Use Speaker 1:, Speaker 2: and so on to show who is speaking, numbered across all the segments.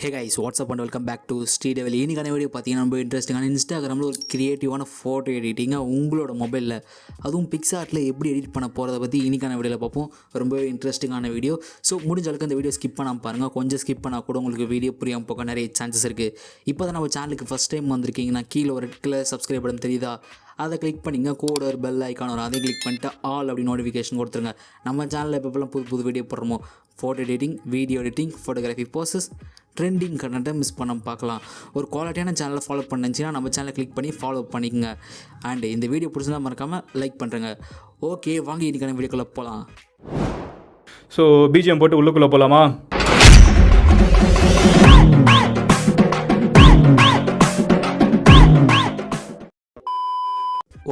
Speaker 1: Hey guys, what's up and welcome back to Sri Divil. இன்னைக்கான video பார்த்தீங்கன்னா ரொம்ப இன்ட்ரெஸ்டிங்கான இன்ஸ்டாகிராமில் ஒரு க்ரியேட்டிவான ஃபோட்டோ எடிட்டிங்காக உங்களோட மொபைலில் அதுவும் பிக்ஸார்ட்டில் எப்படி எடிட் பண்ண போகிறத பற்றி இன்னைக்கான வீடியோவில் பார்ப்போம். ரொம்ப இன்ட்ரெஸ்டிங்கான வீடியோ. ஸோ முடிஞ்ச அளவுக்கு அந்த வீடியோ ஸ்கிப் பண்ணாமல் பாருங்கள். கொஞ்சம் ஸ்கிப் பண்ணால் கூட உங்களுக்கு வீடியோ புரியாமல் போக நிறைய சான்சஸ் இருக்குது. இப்போ தான் நம்ம சேனலுக்கு ஃபஸ்ட் டைம் வந்திருக்கீங்கன்னா கீழே ஒரு ரெட் கலர் சப்ஸ்கிரைப் பட்டன் தெரியுதா, அதை கிளிக் பண்ணிங்க. கூட ஒரு பெல் ஐக்கான் வரும், அதை கிளிக் பண்ணிட்டு ஆல் அப்படி நோட்டிஃபிகேஷன் கொடுத்துருங்க. நம்ம சேனலில் எப்போல்லாம் புது வீடியோ போடுறோமோ photo editing, video editing, photography process, trending கண்டென்ட்டை மிஸ் பண்ண பார்க்கலாம். ஒரு குவாலிட்டியான சேனலை ஃபாலோ பண்ணிச்சுன்னா நம்ம சேனலை கிளிக் பண்ணி ஃபாலோ பண்ணிக்கோங்க. அண்ட் இந்த வீடியோ பிடிச்சதா மறக்காமல் லைக் பண்ணுறேங்க. ஓகே, வாங்க இன்றைக்கான வீடியோக்குள்ளே போகலாம்.
Speaker 2: ஸோ பிஜிஎம் போட்டு உள்ளுக்குள்ளே போகலாமா?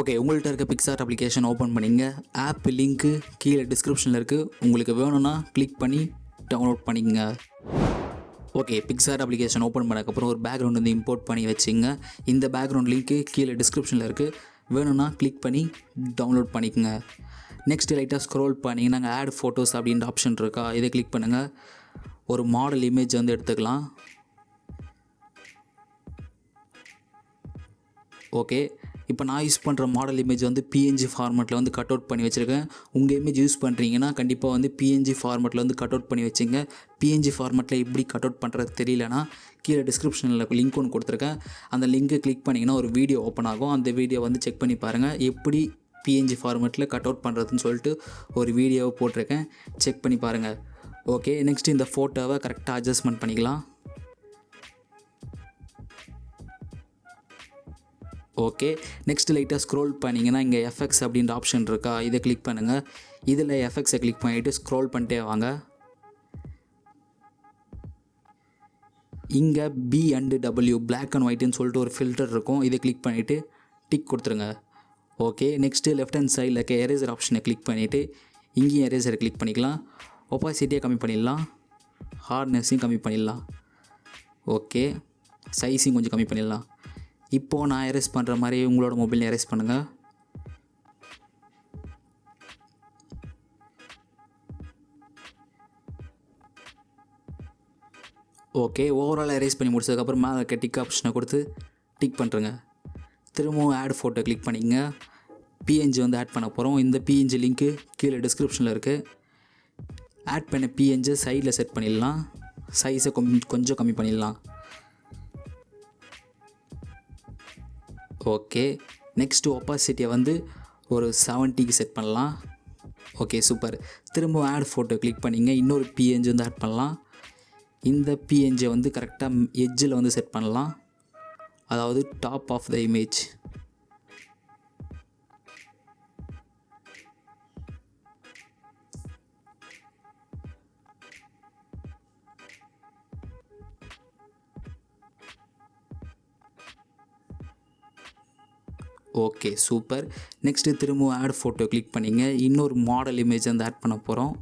Speaker 1: ஓகே, உங்கள்கிட்ட இருக்க பிக்ஸார்ட் அப்ளிகேஷன் ஓப்பன் பண்ணிங்க. ஆப் லிங்க்கு கீழே டிஸ்கிரிப்ஷனில் இருக்குது. உங்களுக்கு வேணும்னா கிளிக் பண்ணி டவுன்லோட் பண்ணிக்கங்க. ஓகே, பிக்ஸார்ட் அப்ளிகேஷன் ஓப்பன் பண்ணதுக்கப்புறம் ஒரு பேக்ரவுண்ட் வந்து இம்போர்ட் பண்ணி வச்சுங்க. இந்த பேக்ரவுண்ட் லிங்க்கு கீழே டிஸ்கிரிப்ஷனில் இருக்குது. வேணும்னா கிளிக் பண்ணி டவுன்லோட் பண்ணிக்கோங்க. நெக்ஸ்ட் லைட்டாக ஸ்க்ரோல் பண்ணிங்கன்னா அங்கே ஆட் ஃபோட்டோஸ் அப்படின்ற ஆப்ஷன் இருக்கா, இதை கிளிக் பண்ணுங்கள். ஒரு மாடல் இமேஜ் வந்து எடுத்துக்கலாம். ஓகே, இப்போ நான் யூஸ் பண்ணுற மாடல் இமேஜ் வந்து பிஎன்ஜி ஃபார்மேட்டில் வந்து கட் அவுட் பண்ணி வச்சுருக்கேன். உங்கள் இமேஜ் யூஸ் பண்ணுறீங்கன்னா கண்டிப்பாக வந்து பிஎன்ஜி ஃபார்மேட்டில் வந்து கட் அவுட் பண்ணி வச்சுங்க. பிஎன்ஜி ஃபார்மேட்டில் எப்படி கட் அவுட் பண்ணுறது தெரியலனா கீழே டிஸ்கிரிப்ஷனில் லிங்க் ஒன்று கொடுத்துருக்கேன். அந்த லிங்க்கை கிளிக் பண்ணிங்கன்னா ஒரு வீடியோ ஓப்பன் ஆகும். அந்த வீடியோ வந்து செக் பண்ணி பாருங்கள். எப்படி பிஎன்ஜி ஃபார்மேட்டில் கட் அவுட் பண்ணுறதுன்னு சொல்லிட்டு ஒரு வீடியோவை போட்டிருக்கேன், செக் பண்ணி பாருங்கள். ஓகே, நெக்ஸ்ட் இந்த ஃபோட்டோவை கரெக்டாக அட்ஜஸ்ட்மெண்ட் பண்ணிக்கலாம். ஓகே, நெக்ஸ்ட் லைட்டாக ஸ்க்ரோல் பண்ணிங்கன்னா இங்கே எஃப்எக்ஸ் அப்படின்ற ஆப்ஷன் இருக்கா, இதை கிளிக் பண்ணுங்கள். இதில் எஃப்எக்ஸை கிளிக் பண்ணிவிட்டு ஸ்க்ரோல் பண்ணிட்டே வாங்க. இங்கே B&W பிளாக் அண்ட் ஒயிட்டுன்னு சொல்லிட்டு ஒரு ஃபில்டர் இருக்கும், இதை கிளிக் பண்ணிவிட்டு டிக் கொடுத்துருங்க. ஓகே, நெக்ஸ்ட்டு லெஃப்ட் ஹேண்ட் சைடில் இருக்க எரேசர் ஆப்ஷனை கிளிக் பண்ணிவிட்டு இங்கேயும் எரேசரை கிளிக் பண்ணிக்கலாம். ஒப்பாசிட்டியாக கம்மி பண்ணிடலாம், ஹார்ட்னஸையும் கம்மி பண்ணிடலாம். ஓகே, சைஸையும் கொஞ்சம் கம்மி பண்ணிடலாம். இப்போது நான் எரேஸ் பண்ணுற மாதிரி உங்களோட மொபைல் எரேஸ் பண்ணுங்கள். ஓகே, ஓவரால் எரேஸ் பண்ணி முடிச்சதுக்கப்புறம் மேலே இருக்க டிக் ஆப்ஷனை கொடுத்து டிக் பண்ணுறேங்க. திரும்பவும் ஆட் ஃபோட்டோ கிளிக் பண்ணிங்க. பிஎன்ஜி வந்து ஆட் பண்ண போகிறோம். இந்த பிஎன்ஜி லிங்க்கு கீழே டிஸ்கிரிப்ஷனில் இருக்குது. ஆட் பண்ண பிஎன்ஜி சைடில் செட் பண்ணிடலாம். சைஸை கொஞ்சம் கம்மி பண்ணிடலாம். ஓகே, நெக்ஸ்ட்டு ஒப்பாசிட்டியை வந்து ஒரு 70க்கு செட் பண்ணலாம். Okay, super. திரும்ப ஆட் ஃபோட்டோ கிளிக் பண்ணிங்க. இன்னொரு பிஎன்ஜி வந்து ஆட் பண்ணலாம். இந்த பிஎன்ஜியை வந்து கரெக்டாக எட்ஜில் வந்து செட் பண்ணலாம், அதாவது top of the image. Okay, super. Next திரும்பவும் ஆட் ஃபோட்டோ கிளிக் பண்ணிங்க. இன்னொரு மாடல் இமேஜ் வந்து ஆட் பண்ண போகிறோம்.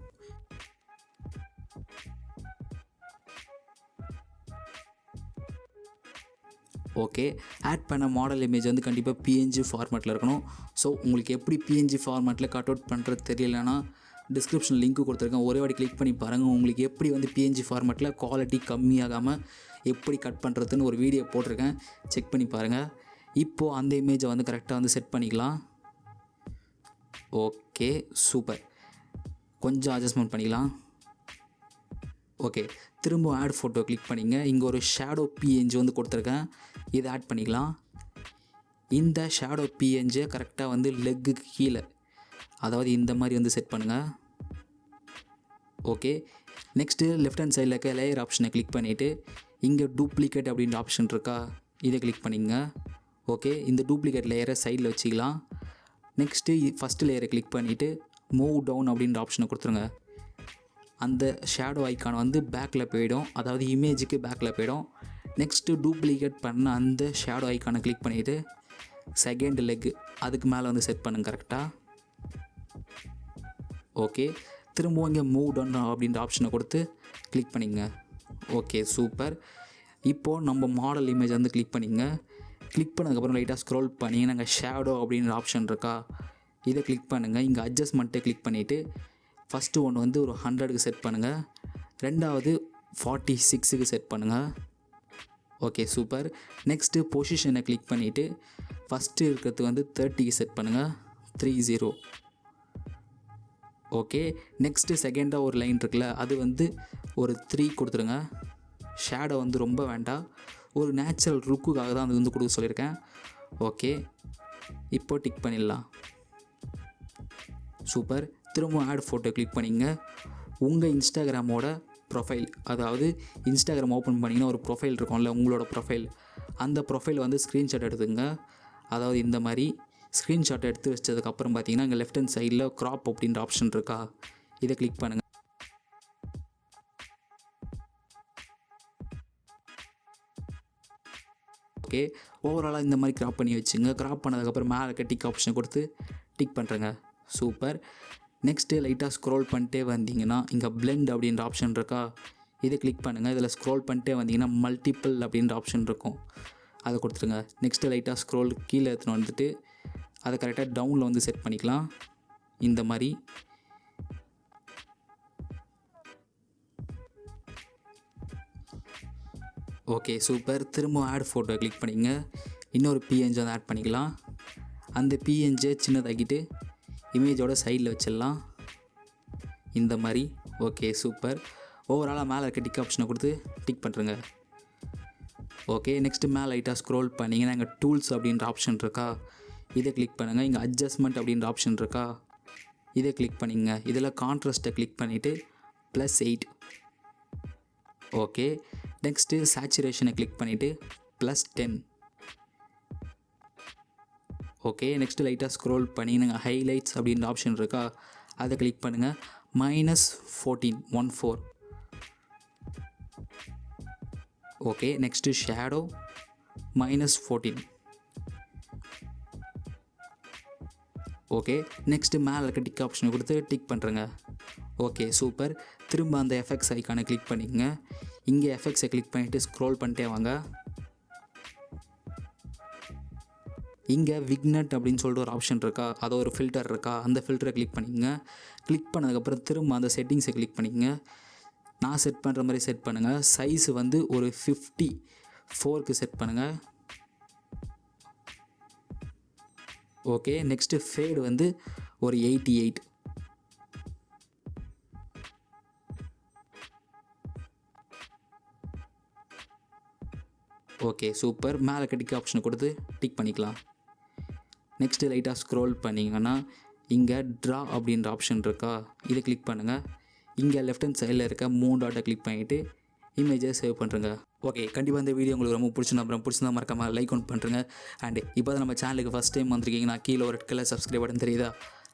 Speaker 1: ஓகே, ஆட் பண்ண மாடல் இமேஜ் வந்து கண்டிப்பாக பிஎன்ஜி ஃபார்மேட்டில் இருக்கணும். ஸோ உங்களுக்கு எப்படி பிஎன்ஜி ஃபார்மேட்டில் கட் அவுட் பண்ணுறது தெரியலனா டிஸ்கிரிப்ஷன் லிங்க்கு கொடுத்துருக்கேன், ஒரே வாட்டி கிளிக் பண்ணி பாருங்கள். உங்களுக்கு எப்படி வந்து பிஎன்ஜி ஃபார்மேட்டில் குவாலிட்டி கம்மியாகாமல் எப்படி கட் பண்ணுறதுன்னு ஒரு வீடியோ போட்டிருக்கேன், செக் பண்ணி பாருங்கள். இப்போது அந்த இமேஜை வந்து கரெக்டாக வந்து செட் பண்ணிக்கலாம். Okay, super. கொஞ்சம் அட்ஜஸ்ட்மெண்ட் பண்ணிக்கலாம். ஓகே, திரும்ப ஆட் ஃபோட்டோ கிளிக் பண்ணிங்க. இங்கே ஒரு ஷேடோ பிஎன்ஜி வந்து கொடுத்துருக்கேன், இதை ஆட் பண்ணிக்கலாம். இந்த ஷேடோ பிஎன்ஜியை கரெக்டாக வந்து லெக்குக்கு கீழே, அதாவது இந்த மாதிரி வந்து செட் பண்ணுங்கள். ஓகே, நெக்ஸ்ட்டு லெஃப்ட் ஹேண்ட் சைடில் இருக்க லேயர் ஆப்ஷனை கிளிக் பண்ணிவிட்டு இங்கே டூப்ளிகேட் அப்படின்ற ஆப்ஷன் இருக்கா, இதை கிளிக் பண்ணிங்க. ஓகே, இந்த டூப்ளிகேட் லேயரை சைடில் வச்சுக்கலாம். நெக்ஸ்ட்டு ஃபஸ்ட்டு லேயரை கிளிக் பண்ணிவிட்டு மூவ் டவுன் அப்படின்ற ஆப்ஷனை கொடுத்துருங்க. அந்த ஷேடோ ஐக்கான் வந்து பேக்கில் போயிடும், அதாவது இமேஜுக்கு பேக்கில் போயிடும். நெக்ஸ்ட்டு டூப்ளிகேட் பண்ண அந்த ஷேடோ ஐக்கானை கிளிக் பண்ணிவிட்டு செகண்ட் லெக்கு அதுக்கு மேலே வந்து செட் பண்ணுங்க கரெக்டாக. ஓகே, திரும்பவும் இங்கே மூவ் டவுன் அப்படின்ற ஆப்ஷனை கொடுத்து கிளிக் பண்ணிங்க. Okay, super. இப்போது நம்ம மாடல் இமேஜ் வந்து கிளிக் பண்ணிங்க. கிளிக் பண்ணதுக்கப்புறம் லைட்டாக ஸ்க்ரோல் பண்ணி நாங்கள் ஷேடோ அப்படின்ற ஆப்ஷன் இருக்கா, இதை கிளிக் பண்ணுங்கள். இங்கே அட்ஜஸ்ட்மெண்ட்டை கிளிக் பண்ணிவிட்டு ஃபஸ்ட்டு ஒன்று வந்து ஒரு 100க்கு செட் பண்ணுங்கள். ரெண்டாவது 46க்கு செட் பண்ணுங்கள். Okay super. நெக்ஸ்ட்டு பொசிஷனை கிளிக் பண்ணிவிட்டு ஃபஸ்ட்டு இருக்கிறது வந்து 30க்கு செட் பண்ணுங்கள். 30. ஓகே. நெக்ஸ்ட்டு செகண்டாக ஒரு லைன் இருக்குல்ல, அது வந்து ஒரு 3 கொடுத்துருங்க. ஷேடோ வந்து ரொம்ப வேண்டாம், ஒரு நேச்சுரல் லுக்குக்காக தான் அது வந்து கொடுக்க சொல்லியிருக்கேன். ஓகே, இப்போ டிக் பண்ணிடலாம். சூப்பர். திரும்ப ஆட் ஃபோட்டோ கிளிக் பண்ணிங்க. உங்கள் இன்ஸ்டாகிராமோட ப்ரொஃபைல், அதாவது இன்ஸ்டாகிராம் ஓப்பன் பண்ணிங்கன்னா ஒரு ப்ரொஃபைல் இருக்கும்ல, உங்களோட ப்ரொஃபைல், அந்த ப்ரொஃபைல் வந்து ஸ்க்ரீன்ஷாட் எடுத்துங்க. அதாவது இந்த மாதிரி ஸ்க்ரீன்ஷாட் எடுத்து வச்சதுக்கப்புறம் பார்த்தீங்கன்னா இங்கே லெஃப்ட் ஹேண்ட் சைடில் க்ராப் அப்படின்ற ஆப்ஷன் இருக்கா, இதை கிளிக் பண்ணுங்கள். ஓகே, ஓவராலாக இந்த மாதிரி க்ராப் பண்ணி வச்சுங்க. க்ராப் பண்ணதுக்கப்புறம் மேலே இருக்க டிக் ஆப்ஷனை கொடுத்து டிக் பண்ணுறேங்க. சூப்பர். நெக்ஸ்ட்டு லைட்டாக ஸ்க்ரோல் பண்ணிட்டே வந்தீங்கன்னா இங்கே பிளெண்ட் அப்படின்ற ஆப்ஷன் இருக்கா, இதை கிளிக் பண்ணுங்கள். இதில் ஸ்க்ரோல் பண்ணிட்டே வந்தீங்கன்னா மல்டிபிள் அப்படின்ற ஆப்ஷன் இருக்கும், அதை கொடுத்துருங்க. நெக்ஸ்ட்டு லைட்டாக ஸ்க்ரோல் கீழே எடுத்துன்னு வந்துட்டு அதை கரெக்டாக டவுனில் வந்து செட் பண்ணிக்கலாம். இந்த மாதிரி ஓகே சூப்பர். திரும்ப ஆட் ஃபோட்டோ கிளிக் பண்ணிங்க. இன்னொரு பிஎன்ஜி வந்து ஆட் பண்ணிக்கலாம். அந்த பிஎன்ஜியை சின்னதாக்கிட்டு இமேஜோட சைடில் வச்சிடலாம் இந்த மாதிரி. Okay super. ஓவராலாக மேலே இருக்க டிக் ஆப்ஷனை கொடுத்து டிக் பண்ணுறேங்க. ஓகே, நெக்ஸ்ட்டு மேலே லைட்டாக ஸ்க்ரோல் பண்ணிங்கன்னா இங்கே டூல்ஸ் அப்படின்ற ஆப்ஷன் இருக்கா, இதை கிளிக் பண்ணுங்கள். இங்கே அட்ஜஸ்ட்மெண்ட் அப்படின்ற ஆப்ஷன் இருக்கா, இதை கிளிக் பண்ணிங்க. இதில் கான்ட்ராஸ்ட்டை கிளிக் பண்ணிவிட்டு +8. ஓகே, நெக்ஸ்ட்டு சேச்சுரேஷனை கிளிக் பண்ணிவிட்டு +10. ஓகே, நெக்ஸ்ட்டு லைட்டாக ஸ்க்ரோல் பண்ணி நீங்கள் ஹைலைட்ஸ் அப்படின்ற ஆப்ஷன் இருக்கா, அதை கிளிக் பண்ணுங்கள். -14. Okay, next shadow -14. Okay, next மேலே இருக்க டிக் ஆப்ஷனை கொடுத்து டிக் பண்ணுறேங்க. Okay super. திரும்ப அந்த எஃபெக்ட்ஸ் ஐக்கானை கிளிக் பண்ணிக்கங்க. இங்கே எஃபெக்ட்ஸை கிளிக் பண்ணிவிட்டு ஸ்க்ரோல் பண்ணிட்டே வாங்க. இங்கே விக்னட் அப்படின்னு சொல்லிட்டு ஒரு ஆப்ஷன் இருக்கா, அது ஒரு ஃபில்டர் இருக்கா, அந்த ஃபில்டரை கிளிக் பண்ணிக்கங்க. கிளிக் பண்ணதுக்கப்புறம் திரும்ப அந்த செட்டிங்ஸை கிளிக் பண்ணிக்கங்க. நான் செட் பண்ணுற மாதிரி செட் பண்ணுங்கள். சைஸு வந்து ஒரு 54க்கு செட் பண்ணுங்கள். ஓகே, நெக்ஸ்ட்டு ஃபேடு வந்து ஒரு 88. Okay super. மேலே டிக் ஆப்ஷனை கொடுத்து டிக் பண்ணிக்கலாம். நெக்ஸ்ட்டு லைட்டாக ஸ்க்ரோல் பண்ணிங்கன்னா இங்கே ட்ரா அப்படின்ற ஆப்ஷன் இருக்கா, இதை கிளிக் பண்ணுங்கள். இங்கே லெஃப்ட் ஹேண்ட் சைடில் இருக்க 3 டாட்டை கிளிக் பண்ணிவிட்டு இமேஜை சேவ் பண்ணுறேங்க. ஓகே, கண்டிப்பாக இந்த வீடியோ உங்களுக்கு ரொம்ப பிடிச்சிருந்தா மறக்காமல் லைக் ஒன் பண்ணுறேங்க. அண்ட் இப்போ தான் நம்ம சேனலுக்கு ஃபஸ்ட் டைம் வந்திருக்கீங்கன்னா கீழே ஒரு ரெட் கலர் சப்ஸ்கிரைப் பட்டன் தெரியுதா,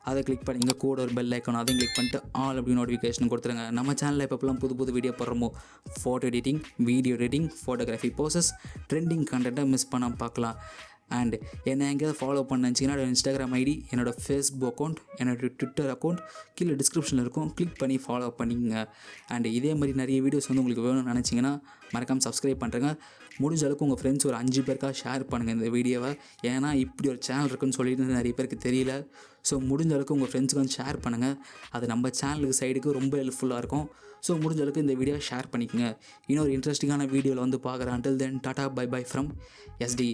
Speaker 1: அதை கிளிக் பண்ணிங்க. கூட ஒரு பெல் ஐக்கான் அதையும் கிளிக் பண்ணிட்டு ஆல் அப்படி நோட்டிஃபிகேஷன் கொடுத்துருங்க. நம்ம சேனலில் எப்போலாம் புது வீடியோ போடுறோமோ, photo editing, video editing, photography poses, trending கண்டென்ட்டை மிஸ் பண்ணாமல் பார்க்கலாம். அண்ட் என்னை எங்கேயாவது ஃபாலோ பண்ணிச்சிங்கன்னா என்னோடய இன்ஸ்டாகிராம் ஐடி, என்னோடய ஃபேஸ்புக் அக்கௌண்ட், என்னோடய ட்விட்டர் அக்கௌண்ட் கீழே டிஸ்கிரிப்ஷனில் இருக்கும், கிளிக் பண்ணி ஃபாலோ பண்ணிங்க. அண்ட் இதே மாதிரி நிறைய வீடியோஸ் வந்து உங்களுக்கு வேணும்னு நினச்சிங்கன்னா மறக்காமல் சப்ஸ்கிரைப் பண்ணுறேங்க. முடிஞ்ச அளவுக்கு உங்கள் ஃப்ரெண்ட்ஸ் ஒரு 5 பேருக்காக ஷேர் பண்ணுங்கள் இந்த வீடியோவை. ஏன்னா இப்படி ஒரு சேனல் இருக்குன்னு சொல்லிட்டு நிறைய பேருக்கு தெரியல. ஸோ முடிஞ்ச அளவுக்கு உங்கள் ஃப்ரெண்ட்ஸுக்கு வந்து ஷேர் பண்ணுங்கள். அது நம்ம சேனலுக்கு சைடுக்கு ரொம்ப ஹெல்ப்ஃபுல்லாக இருக்கும். ஸோ முடிஞ்ச அளவுக்கு இந்த வீடியோ ஷேர் பண்ணிக்கோங்க. இன்னொரு இன்ட்ரெஸ்டிங்கான வீடியோவில் வந்து பார்க்குறேன். Until then, ta-ta bye bye from SD.